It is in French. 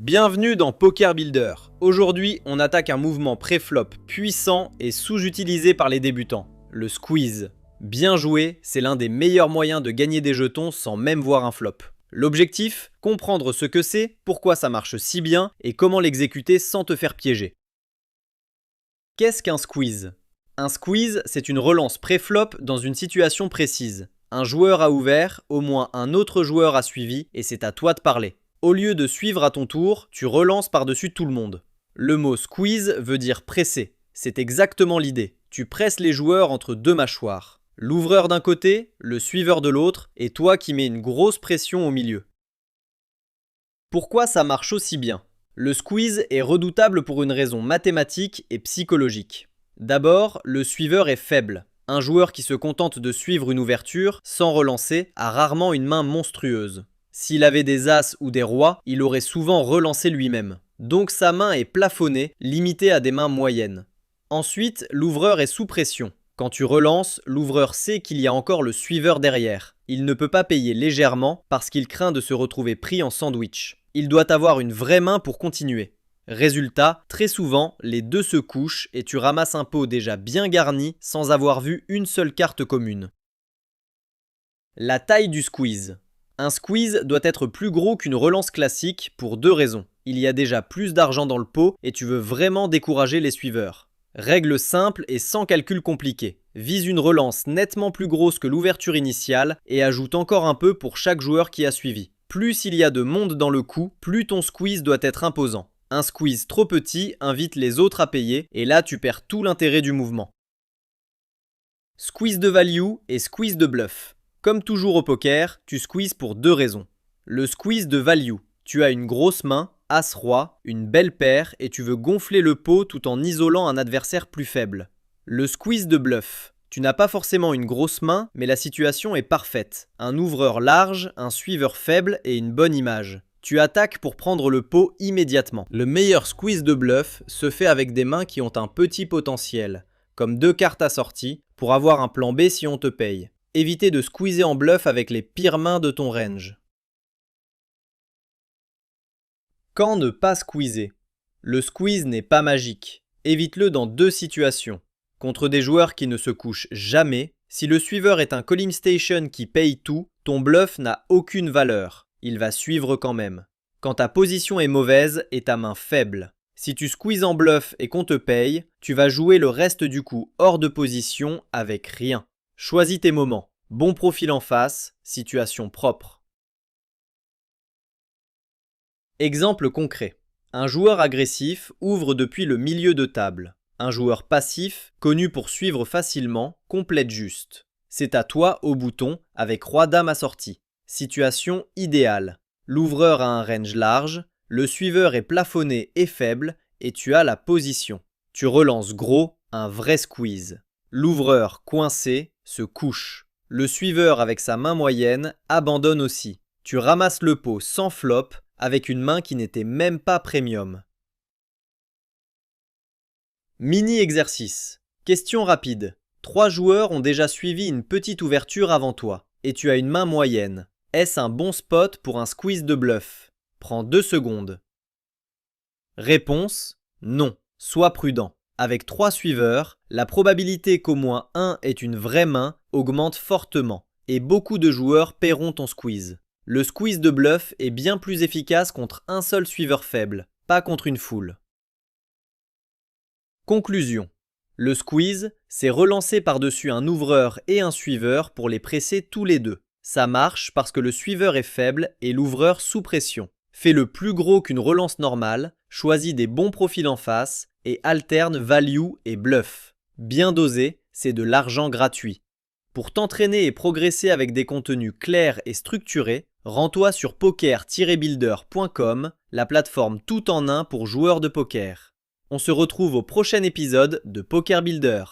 Bienvenue dans Poker Builder. Aujourd'hui, on attaque un mouvement pré-flop puissant et sous-utilisé par les débutants, le squeeze. Bien joué, c'est l'un des meilleurs moyens de gagner des jetons sans même voir un flop. L'objectif, comprendre ce que c'est, pourquoi ça marche si bien et comment l'exécuter sans te faire piéger. Qu'est-ce qu'un squeeze ? Un squeeze, c'est une relance pré-flop dans une situation précise. Un joueur a ouvert, au moins un autre joueur a suivi et c'est à toi de parler. Au lieu de suivre à ton tour, tu relances par-dessus tout le monde. Le mot squeeze veut dire presser. C'est exactement l'idée. Tu presses les joueurs entre deux mâchoires. L'ouvreur d'un côté, le suiveur de l'autre, et toi qui mets une grosse pression au milieu. Pourquoi ça marche aussi bien ? Le squeeze est redoutable pour une raison mathématique et psychologique. D'abord, le suiveur est faible. Un joueur qui se contente de suivre une ouverture, sans relancer, a rarement une main monstrueuse. S'il avait des as ou des rois, il aurait souvent relancé lui-même. Donc sa main est plafonnée, limitée à des mains moyennes. Ensuite, l'ouvreur est sous pression. Quand tu relances, l'ouvreur sait qu'il y a encore le suiveur derrière. Il ne peut pas payer légèrement parce qu'il craint de se retrouver pris en sandwich. Il doit avoir une vraie main pour continuer. Résultat, très souvent, les deux se couchent et tu ramasses un pot déjà bien garni sans avoir vu une seule carte commune. La taille du squeeze. Un squeeze doit être plus gros qu'une relance classique pour deux raisons. Il y a déjà plus d'argent dans le pot et tu veux vraiment décourager les suiveurs. Règle simple et sans calcul compliqué. Vise une relance nettement plus grosse que l'ouverture initiale et ajoute encore un peu pour chaque joueur qui a suivi. Plus il y a de monde dans le coup, plus ton squeeze doit être imposant. Un squeeze trop petit invite les autres à payer et là tu perds tout l'intérêt du mouvement. Squeeze de value et squeeze de bluff. Comme toujours au poker, tu squeezes pour deux raisons. Le squeeze de value. Tu as une grosse main, as-roi, une belle paire et tu veux gonfler le pot tout en isolant un adversaire plus faible. Le squeeze de bluff. Tu n'as pas forcément une grosse main, mais la situation est parfaite. Un ouvreur large, un suiveur faible et une bonne image. Tu attaques pour prendre le pot immédiatement. Le meilleur squeeze de bluff se fait avec des mains qui ont un petit potentiel, comme deux cartes assorties, pour avoir un plan B si on te paye. Évitez de squeezer en bluff avec les pires mains de ton range. Quand ne pas squeezer ? Le squeeze n'est pas magique. Évite-le dans deux situations. Contre des joueurs qui ne se couchent jamais, si le suiveur est un calling station qui paye tout, ton bluff n'a aucune valeur. Il va suivre quand même. Quand ta position est mauvaise et ta main faible. Si tu squeezes en bluff et qu'on te paye, tu vas jouer le reste du coup hors de position avec rien. Choisis tes moments. Bon profil en face, situation propre. Exemple concret. Un joueur agressif ouvre depuis le milieu de table. Un joueur passif, connu pour suivre facilement, complète juste. C'est à toi au bouton avec roi-dame assorti. Situation idéale. L'ouvreur a un range large, le suiveur est plafonné et faible et tu as la position. Tu relances gros, un vrai squeeze. L'ouvreur coincé se couche. Le suiveur avec sa main moyenne abandonne aussi. Tu ramasses le pot sans flop avec une main qui n'était même pas premium. Mini-exercice. Question rapide. 3 joueurs ont déjà suivi une petite ouverture avant toi et tu as une main moyenne. Est-ce un bon spot pour un squeeze de bluff ? Prends 2 secondes. Réponse : non. Sois prudent. Avec 3 suiveurs, la probabilité qu'au moins un ait une vraie main augmente fortement et beaucoup de joueurs paieront ton squeeze. Le squeeze de bluff est bien plus efficace contre un seul suiveur faible, pas contre une foule. Conclusion. Le squeeze, c'est relancer par-dessus un ouvreur et un suiveur pour les presser tous les deux. Ça marche parce que le suiveur est faible et l'ouvreur sous pression. Fais-le plus gros qu'une relance normale, choisis des bons profils en face et alterne value et bluff. Bien dosé, c'est de l'argent gratuit. Pour t'entraîner et progresser avec des contenus clairs et structurés, rends-toi sur poker-builder.com, la plateforme tout en un pour joueurs de poker. On se retrouve au prochain épisode de Poker Builder.